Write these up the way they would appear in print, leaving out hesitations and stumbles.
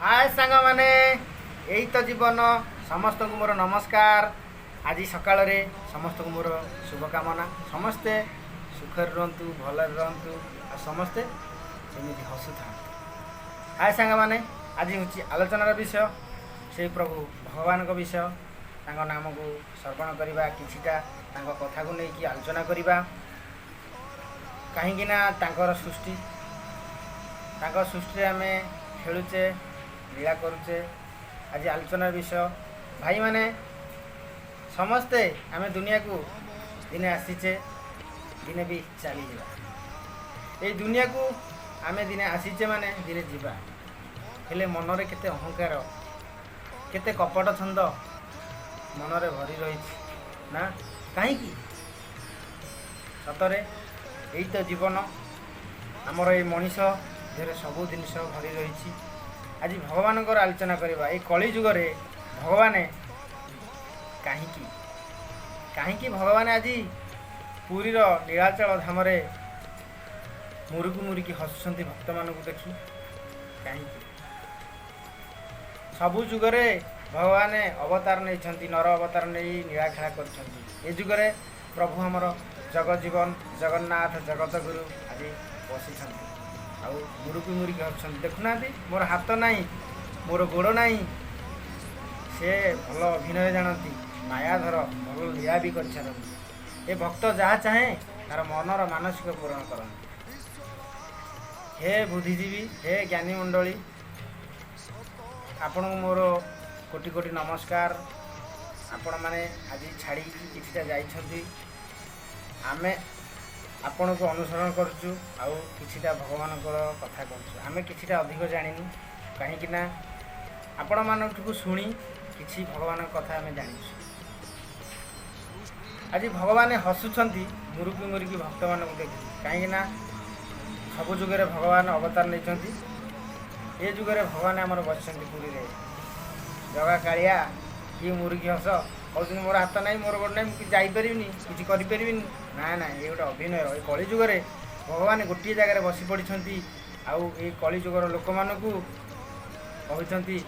हाय सांग माने यही तो जीवन समस्त को मोर नमस्कार। आज सकाल समस्त को मोर शुभकामना। समस्ते सुखर रुहतु भल रुहतु आ समस्ते सेमती हसु था। हाय सांग माने आज हूँ आलोचनार विषय से प्रभु भगवान विषय नाम को श्रवण करवा किछिटा कथा को लेकिन आलोचना करवा कहीं सृष्टि आम खेलुचे लीला करुचे। आज आलोचनार विषय भाई माने समस्ते आम दुनिया को दिने आसीचे दिने भी चली जा। ये दुनिया को आम दिने आसीचे माने दिने जीवा हेले मनरे केते अहंकार केते कपट छंद मनरे भरी रही ना कहीं सतरे यही तो जीवन आमर ये मनीष देहरे सबू जिनस भरी रही। आज भगवान आलोचना करवा ये कली जुगरे भगवान कहीं भगवान आज पुरीर नीलाचल धाम मुरुकी हसुंट भक्त मान देखी कहीं सबु जुगरे भगवान अवतार नहीं नर अवतार नहीं नीलाखेला कर जुगरे प्रभु आमर जगजीवन जगन्नाथ जगत गुरु आज बसी आउ मुरुकी हसुंट देखुना मोर हाथ नहीं मोर गोड़ नहीं से भल अभिनय जानती मायाधर भल लीला भी कर भक्त जहाँ चाहे तार मनर मानसिक पूरण करती। हे बुद्धिजीवी हे ज्ञानी मंडली आपण मोर कोटि कोटि नमस्कार। आपण मैंने आज छाड़ी किछिटा जाइछंती आमे आपण को अनुसरण करचु आउ किछिटा भगवान कथा करचु आमे किछिटा अधिक जानिनु कहीं आपण मानठू शुणी किछि भगवान कथा आमे जानिछु। आज भगवान हसुछंती मुरुकी भक्त मान देखी कहीं सब जुगे भगवान अवतार नहीं ये जुगे भगवान आमर बसंती पुरी रे जगा कालिया कि मुरुकी हस कहते मोर हाथ ना मोर गोड़ ना जापर कि करें ना ना ये गोटे अभिनय ये कली जुगे भगवान गोटे जगार बसी पड़ी आउ ये कली जुगर लोक मानू कहते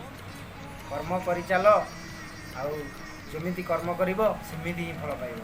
कर्म कर चल आउ जमी कर्म कर सेमती ही फल पाइब।